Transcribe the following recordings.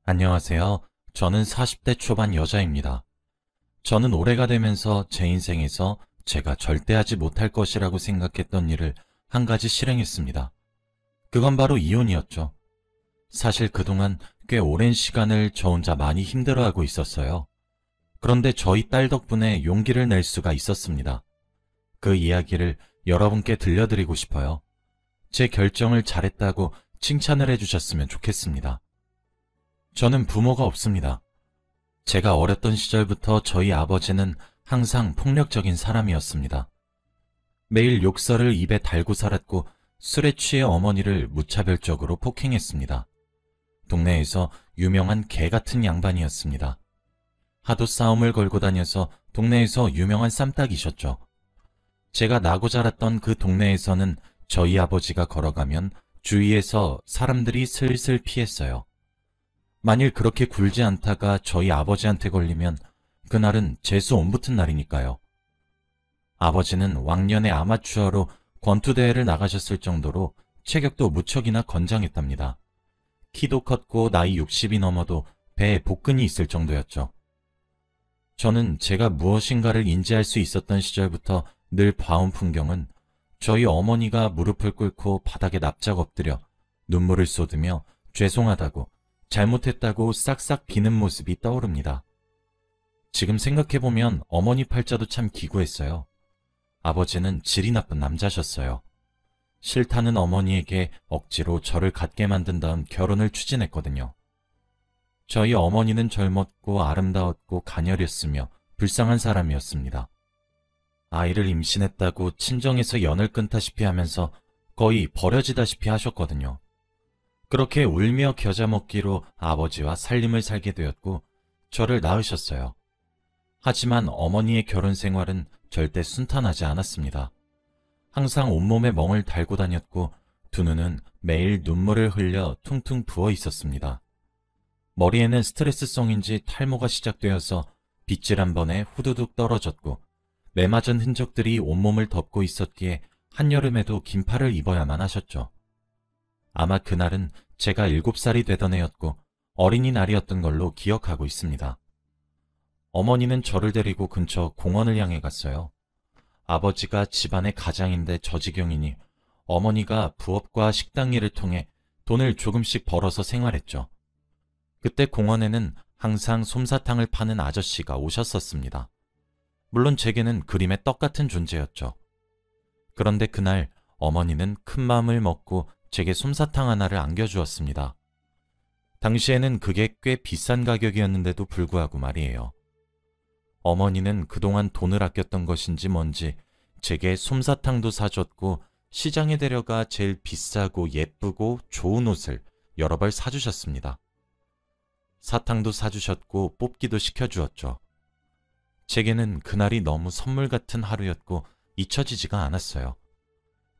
안녕하세요. 저는 40대 초반 여자입니다. 저는 올해가 되면서 제 인생에서 제가 절대 하지 못할 것이라고 생각했던 일을 한 가지 실행했습니다. 그건 바로 이혼이었죠. 사실 그동안 꽤 오랜 시간을 저 혼자 많이 힘들어하고 있었어요. 그런데 저희 딸 덕분에 용기를 낼 수가 있었습니다. 그 이야기를 여러분께 들려드리고 싶어요. 제 결정을 잘했다고 칭찬을 해주셨으면 좋겠습니다. 저는 부모가 없습니다. 제가 어렸던 시절부터 저희 아버지는 항상 폭력적인 사람이었습니다. 매일 욕설을 입에 달고 살았고 술에 취해 어머니를 무차별적으로 폭행했습니다. 동네에서 유명한 개 같은 양반이었습니다. 하도 싸움을 걸고 다녀서 동네에서 유명한 쌈딱이셨죠. 제가 나고 자랐던 그 동네에서는 저희 아버지가 걸어가면 주위에서 사람들이 슬슬 피했어요. 만일 그렇게 굴지 않다가 저희 아버지한테 걸리면 그날은 재수 온 붙은 날이니까요. 아버지는 왕년에 아마추어로 권투대회를 나가셨을 정도로 체격도 무척이나 건장했답니다. 키도 컸고 나이 60이 넘어도 배에 복근이 있을 정도였죠. 저는 제가 무엇인가를 인지할 수 있었던 시절부터 늘 봐온 풍경은 저희 어머니가 무릎을 꿇고 바닥에 납작 엎드려 눈물을 쏟으며 죄송하다고 잘못했다고 싹싹 비는 모습이 떠오릅니다. 지금 생각해보면 어머니 팔자도 참 기구했어요. 아버지는 질이 나쁜 남자셨어요. 싫다는 어머니에게 억지로 저를 갖게 만든 다음 결혼을 추진했거든요. 저희 어머니는 젊었고 아름다웠고 가녀렸으며 불쌍한 사람이었습니다. 아이를 임신했다고 친정에서 연을 끊다시피 하면서 거의 버려지다시피 하셨거든요. 그렇게 울며 겨자 먹기로 아버지와 살림을 살게 되었고 저를 낳으셨어요. 하지만 어머니의 결혼 생활은 절대 순탄하지 않았습니다. 항상 온몸에 멍을 달고 다녔고 두 눈은 매일 눈물을 흘려 퉁퉁 부어 있었습니다. 머리에는 스트레스성인지 탈모가 시작되어서 빗질 한 번에 후두둑 떨어졌고 매맞은 흔적들이 온몸을 덮고 있었기에 한여름에도 긴팔을 입어야만 하셨죠. 아마 그날은 제가 7살이 되던 해였고 어린이날이었던 걸로 기억하고 있습니다. 어머니는 저를 데리고 근처 공원을 향해 갔어요. 아버지가 집안의 가장인데 저지경이니 어머니가 부업과 식당 일을 통해 돈을 조금씩 벌어서 생활했죠. 그때 공원에는 항상 솜사탕을 파는 아저씨가 오셨었습니다. 물론 제게는 그림의 떡 같은 존재였죠. 그런데 그날 어머니는 큰 마음을 먹고 제게 솜사탕 하나를 안겨주었습니다. 당시에는 그게 꽤 비싼 가격이었는데도 불구하고 말이에요. 어머니는 그동안 돈을 아꼈던 것인지 뭔지 제게 솜사탕도 사줬고 시장에 데려가 제일 비싸고 예쁘고 좋은 옷을 여러 벌 사주셨습니다. 사탕도 사주셨고 뽑기도 시켜주었죠. 제게는 그날이 너무 선물 같은 하루였고 잊혀지지가 않았어요.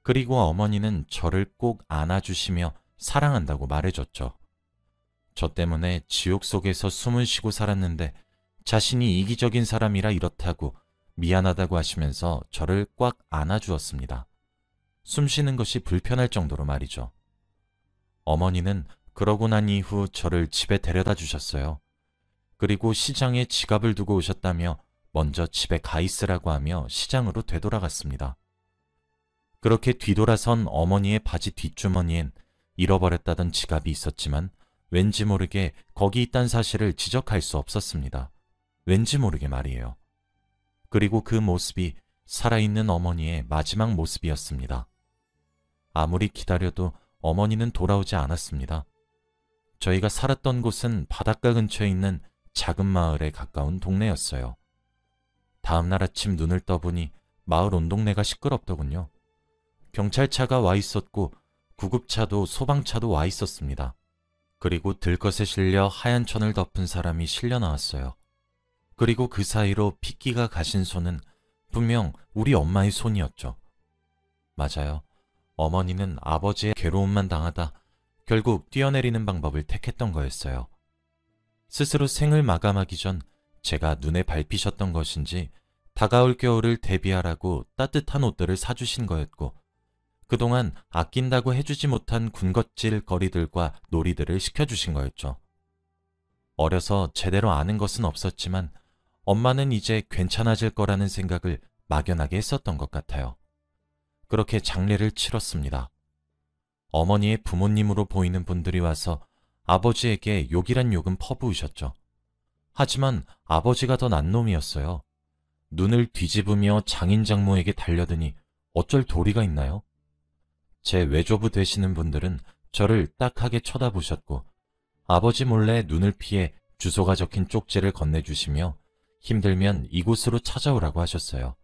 그리고 어머니는 저를 꼭 안아주시며 사랑한다고 말해줬죠. 저 때문에 지옥 속에서 숨을 쉬고 살았는데 자신이 이기적인 사람이라 이렇다고 미안하다고 하시면서 저를 꽉 안아주었습니다. 숨 쉬는 것이 불편할 정도로 말이죠. 어머니는 그러고 난 이후 저를 집에 데려다 주셨어요. 그리고 시장에 지갑을 두고 오셨다며 먼저 집에 가 있으라고 하며 시장으로 되돌아갔습니다. 그렇게 뒤돌아선 어머니의 바지 뒷주머니엔 잃어버렸다던 지갑이 있었지만 왠지 모르게 거기 있다는 사실을 지적할 수 없었습니다. 왠지 모르게 말이에요. 그리고 그 모습이 살아있는 어머니의 마지막 모습이었습니다. 아무리 기다려도 어머니는 돌아오지 않았습니다. 저희가 살았던 곳은 바닷가 근처에 있는 작은 마을에 가까운 동네였어요. 다음 날 아침 눈을 떠보니 마을 온 동네가 시끄럽더군요. 경찰차가 와 있었고 구급차도 소방차도 와 있었습니다. 그리고 들것에 실려 하얀 천을 덮은 사람이 실려 나왔어요. 그리고 그 사이로 핏기가 가신 손은 분명 우리 엄마의 손이었죠. 맞아요. 어머니는 아버지의 괴로움만 당하다 결국 뛰어내리는 방법을 택했던 거였어요. 스스로 생을 마감하기 전 제가 눈에 밟히셨던 것인지 다가올 겨울을 대비하라고 따뜻한 옷들을 사주신 거였고 그동안 아낀다고 해주지 못한 군것질 거리들과 놀이들을 시켜주신 거였죠. 어려서 제대로 아는 것은 없었지만 엄마는 이제 괜찮아질 거라는 생각을 막연하게 했었던 것 같아요. 그렇게 장례를 치렀습니다. 어머니의 부모님으로 보이는 분들이 와서 아버지에게 욕이란 욕은 퍼부으셨죠. 하지만 아버지가 더 난 놈이었어요. 눈을 뒤집으며 장인장모에게 달려드니 어쩔 도리가 있나요? 제 외조부 되시는 분들은 저를 딱하게 쳐다보셨고 아버지 몰래 눈을 피해 주소가 적힌 쪽지를 건네주시며 힘들면 이곳으로 찾아오라고 하셨어요.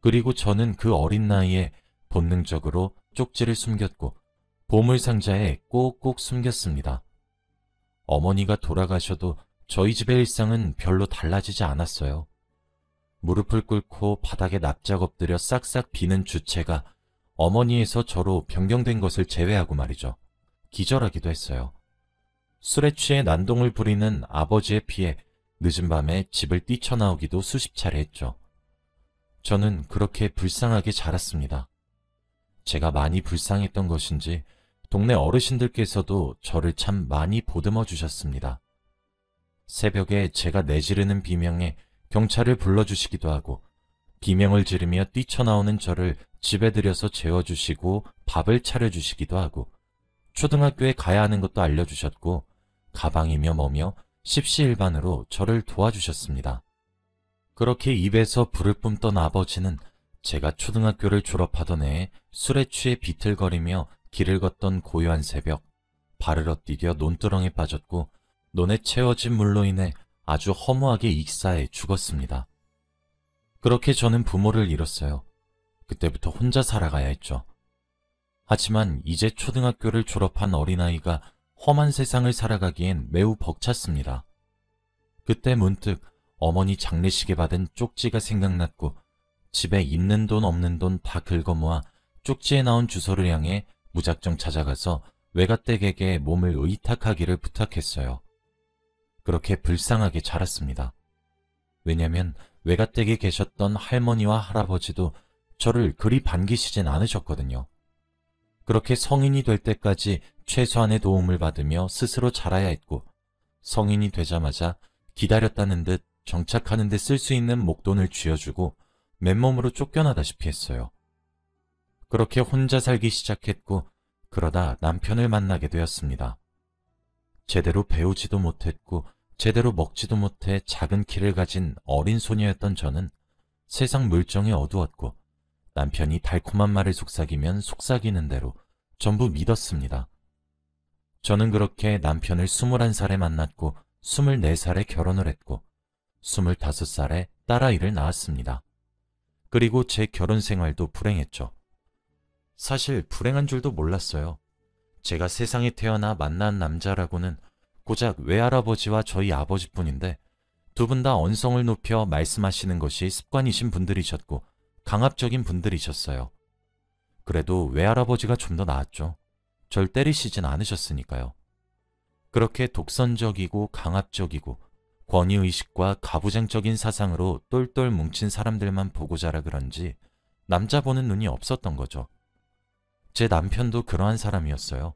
그리고 저는 그 어린 나이에 본능적으로 쪽지를 숨겼고 보물상자에 꼭꼭 숨겼습니다. 어머니가 돌아가셔도 저희 집의 일상은 별로 달라지지 않았어요. 무릎을 꿇고 바닥에 납작 엎드려 싹싹 비는 주체가 어머니에서 저로 변경된 것을 제외하고 말이죠. 기절하기도 했어요. 술에 취해 난동을 부리는 아버지에 피해 늦은 밤에 집을 뛰쳐나오기도 수십 차례 했죠. 저는 그렇게 불쌍하게 자랐습니다. 제가 많이 불쌍했던 것인지 동네 어르신들께서도 저를 참 많이 보듬어 주셨습니다. 새벽에 제가 내지르는 비명에 경찰을 불러주시기도 하고 비명을 지르며 뛰쳐나오는 저를 집에 들여서 재워주시고 밥을 차려주시기도 하고 초등학교에 가야 하는 것도 알려주셨고 가방이며 뭐며 십시일반으로 저를 도와주셨습니다. 그렇게 입에서 불을 뿜던 아버지는 제가 초등학교를 졸업하던 해에 술에 취해 비틀거리며 길을 걷던 고요한 새벽 발을 엇디뎌 논두렁에 빠졌고 논에 채워진 물로 인해 아주 허무하게 익사해 죽었습니다. 그렇게 저는 부모를 잃었어요. 그때부터 혼자 살아가야 했죠. 하지만 이제 초등학교를 졸업한 어린아이가 험한 세상을 살아가기엔 매우 벅찼습니다. 그때 문득 어머니 장례식에 받은 쪽지가 생각났고 집에 있는 돈 없는 돈 다 긁어모아 쪽지에 나온 주소를 향해 무작정 찾아가서 외가댁에게 몸을 의탁하기를 부탁했어요. 그렇게 불쌍하게 자랐습니다. 왜냐면 외가댁에 계셨던 할머니와 할아버지도 저를 그리 반기시진 않으셨거든요. 그렇게 성인이 될 때까지 최소한의 도움을 받으며 스스로 자라야 했고 성인이 되자마자 기다렸다는 듯 정착하는 데 쓸 수 있는 목돈을 쥐어주고 맨몸으로 쫓겨나다시피 했어요. 그렇게 혼자 살기 시작했고 그러다 남편을 만나게 되었습니다. 제대로 배우지도 못했고 제대로 먹지도 못해 작은 키를 가진 어린 소녀였던 저는 세상 물정이 어두웠고 남편이 달콤한 말을 속삭이면 속삭이는 대로 전부 믿었습니다. 저는 그렇게 남편을 21살에 만났고 24살에 결혼을 했고 25살에 딸아이를 낳았습니다. 그리고 제 결혼 생활도 불행했죠. 사실 불행한 줄도 몰랐어요. 제가 세상에 태어나 만난 남자라고는 고작 외할아버지와 저희 아버지뿐인데 두 분 다 언성을 높여 말씀하시는 것이 습관이신 분들이셨고 강압적인 분들이셨어요. 그래도 외할아버지가 좀 더 나았죠. 절 때리시진 않으셨으니까요. 그렇게 독선적이고 강압적이고 권위의식과 가부장적인 사상으로 똘똘 뭉친 사람들만 보고 자라 그런지 남자 보는 눈이 없었던 거죠. 제 남편도 그러한 사람이었어요.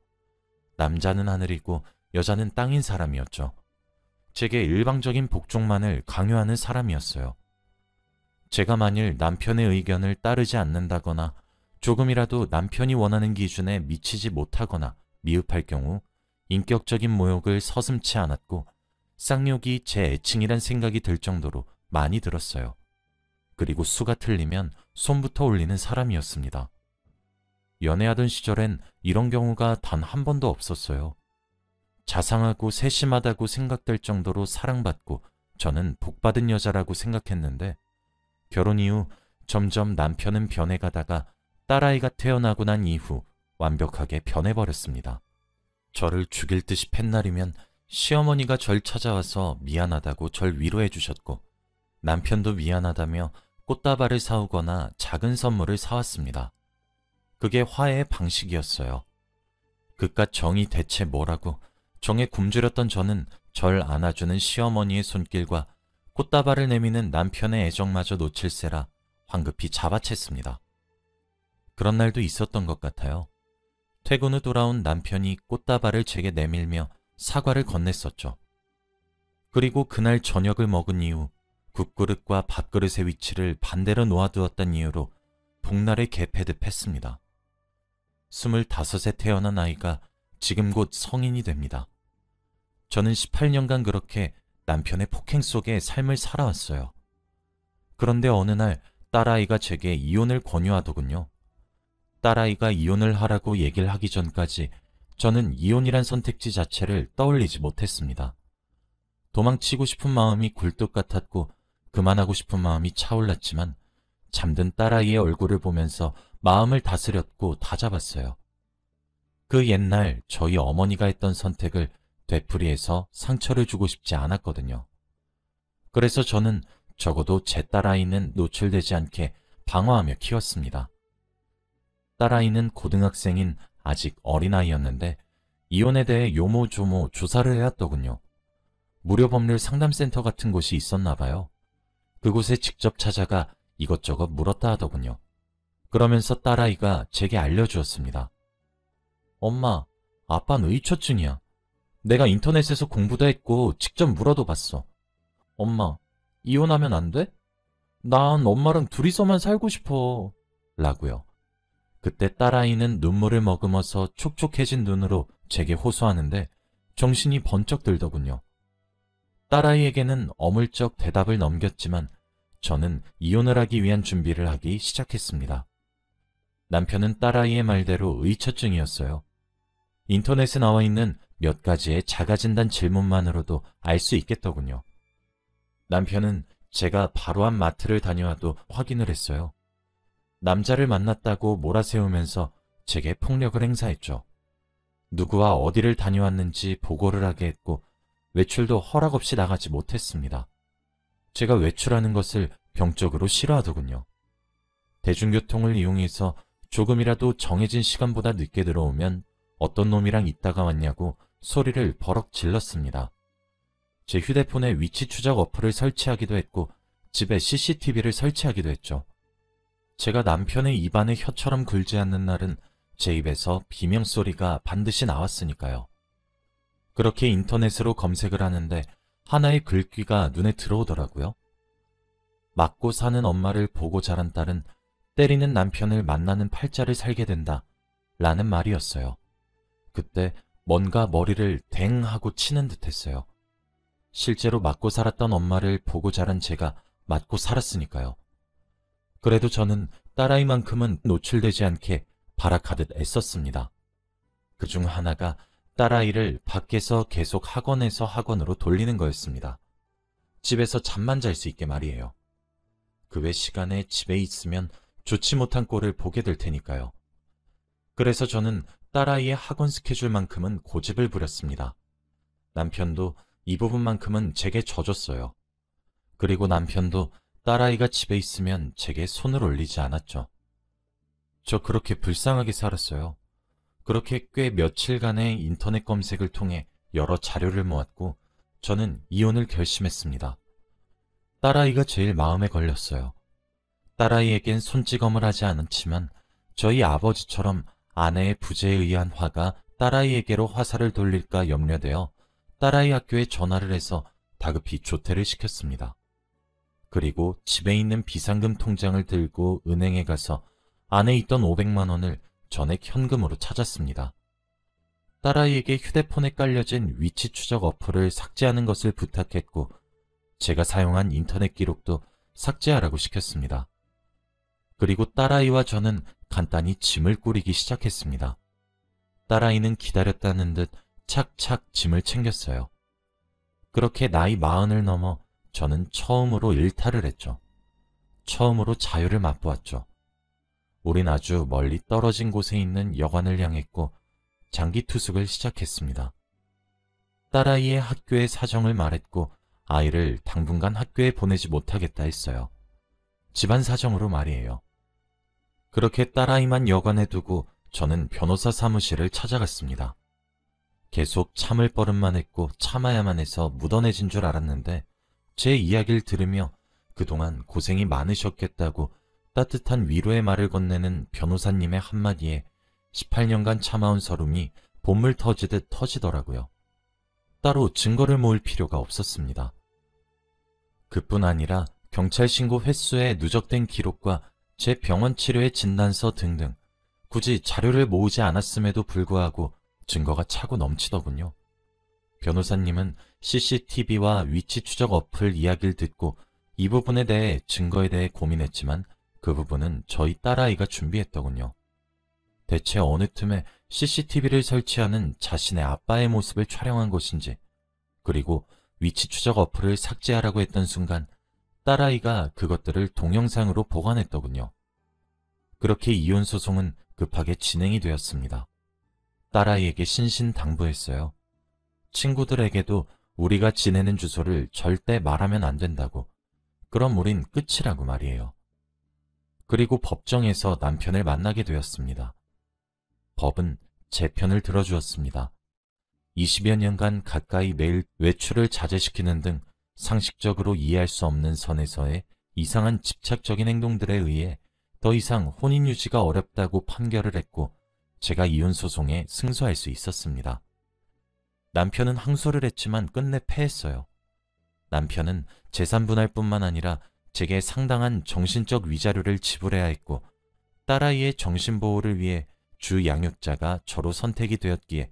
남자는 하늘이고 여자는 땅인 사람이었죠. 제게 일방적인 복종만을 강요하는 사람이었어요. 제가 만일 남편의 의견을 따르지 않는다거나 조금이라도 남편이 원하는 기준에 미치지 못하거나 미흡할 경우 인격적인 모욕을 서슴지 않았고 쌍욕이 제 애칭이란 생각이 들 정도로 많이 들었어요. 그리고 수가 틀리면 손부터 올리는 사람이었습니다. 연애하던 시절엔 이런 경우가 단 한 번도 없었어요. 자상하고 세심하다고 생각될 정도로 사랑받고 저는 복받은 여자라고 생각했는데 결혼 이후 점점 남편은 변해가다가 딸아이가 태어나고 난 이후 완벽하게 변해버렸습니다. 저를 죽일 듯이 팬 날이면 시어머니가 절 찾아와서 미안하다고 절 위로해 주셨고 남편도 미안하다며 꽃다발을 사오거나 작은 선물을 사왔습니다. 그게 화해의 방식이었어요. 그깟 정이 대체 뭐라고 정에 굶주렸던 저는 절 안아주는 시어머니의 손길과 꽃다발을 내미는 남편의 애정마저 놓칠세라 황급히 잡아챘습니다. 그런 날도 있었던 것 같아요. 퇴근 후 돌아온 남편이 꽃다발을 제게 내밀며 사과를 건넸었죠. 그리고 그날 저녁을 먹은 이후 국그릇과 밥그릇의 위치를 반대로 놓아두었다는 이유로 복날에 개패듯 했습니다. 25에 태어난 아이가 지금 곧 성인이 됩니다. 저는 18년간 그렇게 남편의 폭행 속에 삶을 살아왔어요. 그런데 어느 날 딸아이가 제게 이혼을 권유하더군요. 딸아이가 이혼을 하라고 얘기를 하기 전까지 저는 이혼이란 선택지 자체를 떠올리지 못했습니다. 도망치고 싶은 마음이 굴뚝 같았고 그만하고 싶은 마음이 차올랐지만 잠든 딸아이의 얼굴을 보면서 마음을 다스렸고 다잡았어요. 그 옛날 저희 어머니가 했던 선택을 되풀이해서 상처를 주고 싶지 않았거든요. 그래서 저는 적어도 제 딸아이는 노출되지 않게 방어하며 키웠습니다. 딸아이는 고등학생인 아직 어린아이였는데 이혼에 대해 요모조모 조사를 해왔더군요. 무료 법률 상담센터 같은 곳이 있었나 봐요. 그곳에 직접 찾아가 이것저것 물었다 하더군요. 그러면서 딸아이가 제게 알려주었습니다. 엄마, 아빠는 의처증이야. 내가 인터넷에서 공부도 했고 직접 물어도 봤어. 엄마, 이혼하면 안 돼? 난 엄마랑 둘이서만 살고 싶어. 라고요. 그때 딸아이는 눈물을 머금어서 촉촉해진 눈으로 제게 호소하는데 정신이 번쩍 들더군요. 딸아이에게는 어물쩍 대답을 넘겼지만 저는 이혼을 하기 위한 준비를 하기 시작했습니다. 남편은 딸아이의 말대로 의처증이었어요. 인터넷에 나와 있는 몇 가지의 자가진단 질문만으로도 알 수 있겠더군요. 남편은 제가 바로 앞 마트를 다녀와도 확인을 했어요. 남자를 만났다고 몰아세우면서 제게 폭력을 행사했죠. 누구와 어디를 다녀왔는지 보고를 하게 했고 외출도 허락 없이 나가지 못했습니다. 제가 외출하는 것을 병적으로 싫어하더군요. 대중교통을 이용해서 조금이라도 정해진 시간보다 늦게 들어오면 어떤 놈이랑 있다가 왔냐고 소리를 버럭 질렀습니다. 제 휴대폰에 위치 추적 어플을 설치하기도 했고 집에 CCTV를 설치하기도 했죠. 제가 남편의 입안에 혀처럼 굴지 않는 날은 제 입에서 비명소리가 반드시 나왔으니까요. 그렇게 인터넷으로 검색을 하는데 하나의 글귀가 눈에 들어오더라고요. 맞고 사는 엄마를 보고 자란 딸은 때리는 남편을 만나는 팔자를 살게 된다 라는 말이었어요. 그때 뭔가 머리를 댕 하고 치는 듯 했어요. 실제로 맞고 살았던 엄마를 보고 자란 제가 맞고 살았으니까요. 그래도 저는 딸아이만큼은 노출되지 않게 발악하듯 애썼습니다. 그중 하나가 딸아이를 밖에서 계속 학원에서 학원으로 돌리는 거였습니다. 집에서 잠만 잘 수 있게 말이에요. 그 외 시간에 집에 있으면 좋지 못한 꼴을 보게 될 테니까요. 그래서 저는 딸아이의 학원 스케줄만큼은 고집을 부렸습니다. 남편도 이 부분만큼은 제게 져줬어요. 그리고 남편도 딸아이가 집에 있으면 제게 손을 올리지 않았죠. 저 그렇게 불쌍하게 살았어요. 그렇게 꽤 며칠간의 인터넷 검색을 통해 여러 자료를 모았고 저는 이혼을 결심했습니다. 딸아이가 제일 마음에 걸렸어요. 딸아이에겐 손찌검을 하지 않았지만 저희 아버지처럼 아내의 부재에 의한 화가 딸아이에게로 화살을 돌릴까 염려되어 딸아이 학교에 전화를 해서 다급히 조퇴를 시켰습니다. 그리고 집에 있는 비상금 통장을 들고 은행에 가서 안에 있던 500만 원을 전액 현금으로 찾았습니다. 딸아이에게 휴대폰에 깔려진 위치 추적 어플을 삭제하는 것을 부탁했고 제가 사용한 인터넷 기록도 삭제하라고 시켰습니다. 그리고 딸아이와 저는 간단히 짐을 꾸리기 시작했습니다. 딸아이는 기다렸다는 듯 착착 짐을 챙겼어요. 그렇게 나이 40을 넘어 저는 처음으로 일탈을 했죠. 처음으로 자유를 맛보았죠. 우린 아주 멀리 떨어진 곳에 있는 여관을 향했고 장기 투숙을 시작했습니다. 딸아이의 학교의 사정을 말했고 아이를 당분간 학교에 보내지 못하겠다 했어요. 집안 사정으로 말이에요. 그렇게 딸아이만 여관에 두고 저는 변호사 사무실을 찾아갔습니다. 계속 참을 버릇만 했고 참아야만 해서 묻어내진 줄 알았는데 제 이야기를 들으며 그동안 고생이 많으셨겠다고 따뜻한 위로의 말을 건네는 변호사님의 한마디에 18년간 참아온 서름이 봇물 터지듯 터지더라고요. 따로 증거를 모을 필요가 없었습니다. 그뿐 아니라 경찰 신고 횟수의 누적된 기록과 제 병원 치료의 진단서 등등 굳이 자료를 모으지 않았음에도 불구하고 증거가 차고 넘치더군요. 변호사님은 CCTV와 위치 추적 어플 이야기를 듣고 이 부분에 대해 증거에 대해 고민했지만 그 부분은 저희 딸아이가 준비했더군요. 대체 어느 틈에 CCTV를 설치하는 자신의 아빠의 모습을 촬영한 것인지, 그리고 위치 추적 어플을 삭제하라고 했던 순간 딸아이가 그것들을 동영상으로 보관했더군요. 그렇게 이혼 소송은 급하게 진행이 되었습니다. 딸아이에게 신신당부했어요. 친구들에게도 우리가 지내는 주소를 절대 말하면 안 된다고. 그럼 우린 끝이라고 말이에요. 그리고 법정에서 남편을 만나게 되었습니다. 법은 제 편을 들어주었습니다. 20여 년간 가까이 매일 외출을 자제시키는 등 상식적으로 이해할 수 없는 선에서의 이상한 집착적인 행동들에 의해 더 이상 혼인 유지가 어렵다고 판결을 했고 제가 이혼 소송에 승소할 수 있었습니다. 남편은 항소를 했지만 끝내 패했어요. 남편은 재산 분할뿐만 아니라 제게 상당한 정신적 위자료를 지불해야 했고 딸아이의 정신보호를 위해 주 양육자가 저로 선택이 되었기에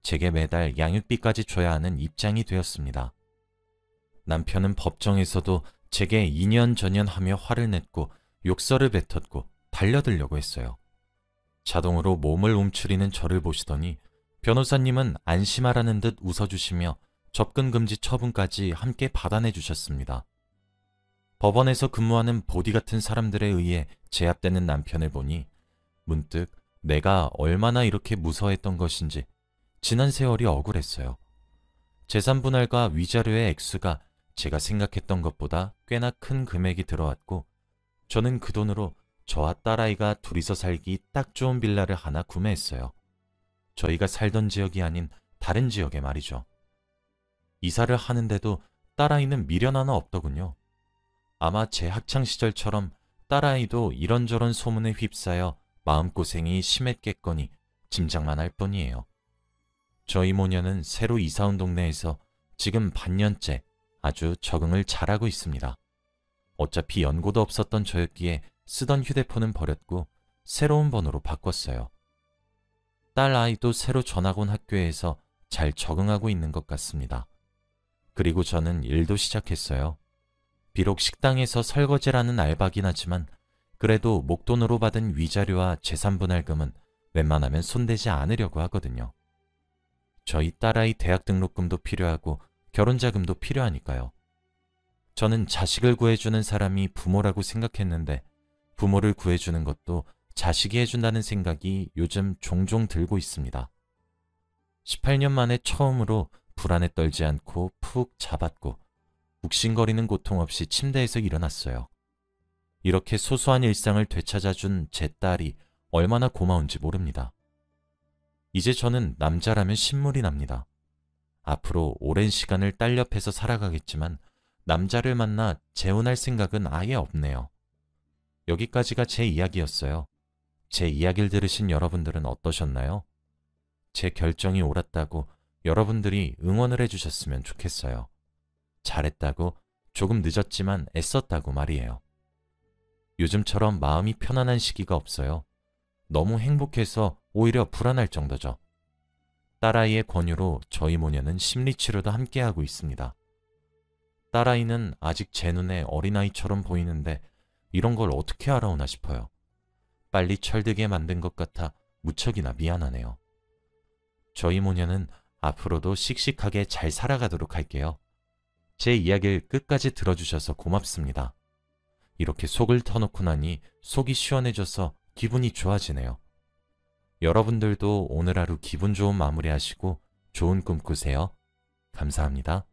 제게 매달 양육비까지 줘야 하는 입장이 되었습니다. 남편은 법정에서도 제게 이년저년하며 화를 냈고 욕설을 뱉었고 달려들려고 했어요. 자동으로 몸을 움츠리는 저를 보시더니 변호사님은 안심하라는 듯 웃어주시며 접근금지 처분까지 함께 받아내 주셨습니다. 법원에서 근무하는 보디 같은 사람들에 의해 제압되는 남편을 보니 문득 내가 얼마나 이렇게 무서워했던 것인지 지난 세월이 억울했어요. 재산분할과 위자료의 액수가 제가 생각했던 것보다 꽤나 큰 금액이 들어왔고 저는 그 돈으로 저와 딸아이가 둘이서 살기 딱 좋은 빌라를 하나 구매했어요. 저희가 살던 지역이 아닌 다른 지역에 말이죠. 이사를 하는데도 딸아이는 미련 하나 없더군요. 아마 제 학창시절처럼 딸아이도 이런저런 소문에 휩싸여 마음고생이 심했겠거니 짐작만 할 뿐이에요. 저희 모녀는 새로 이사 온 동네에서 지금 반년째 아주 적응을 잘하고 있습니다. 어차피 연고도 없었던 저였기에 쓰던 휴대폰은 버렸고 새로운 번호로 바꿨어요. 딸 아이도 새로 전학 온 학교에서 잘 적응하고 있는 것 같습니다. 그리고 저는 일도 시작했어요. 비록 식당에서 설거지라는 알바긴 하지만 그래도 목돈으로 받은 위자료와 재산분할금은 웬만하면 손대지 않으려고 하거든요. 저희 딸아이 대학 등록금도 필요하고 결혼자금도 필요하니까요. 저는 자식을 구해주는 사람이 부모라고 생각했는데 부모를 구해주는 것도 자식이 해준다는 생각이 요즘 종종 들고 있습니다. 18년 만에 처음으로 불안에 떨지 않고 푹 자봤고 욱신거리는 고통 없이 침대에서 일어났어요. 이렇게 소소한 일상을 되찾아준 제 딸이 얼마나 고마운지 모릅니다. 이제 저는 남자라면 신물이 납니다. 앞으로 오랜 시간을 딸 옆에서 살아가겠지만 남자를 만나 재혼할 생각은 아예 없네요. 여기까지가 제 이야기였어요. 제 이야기를 들으신 여러분들은 어떠셨나요? 제 결정이 옳았다고 여러분들이 응원을 해주셨으면 좋겠어요. 잘했다고, 조금 늦었지만 애썼다고 말이에요. 요즘처럼 마음이 편안한 시기가 없어요. 너무 행복해서 오히려 불안할 정도죠. 딸아이의 권유로 저희 모녀는 심리치료도 함께하고 있습니다. 딸아이는 아직 제 눈에 어린아이처럼 보이는데 이런 걸 어떻게 알아오나 싶어요. 빨리 철들게 만든 것 같아 무척이나 미안하네요. 저희 모녀는 앞으로도 씩씩하게 잘 살아가도록 할게요. 제 이야기를 끝까지 들어주셔서 고맙습니다. 이렇게 속을 터놓고 나니 속이 시원해져서 기분이 좋아지네요. 여러분들도 오늘 하루 기분 좋은 마무리 하시고 좋은 꿈 꾸세요. 감사합니다.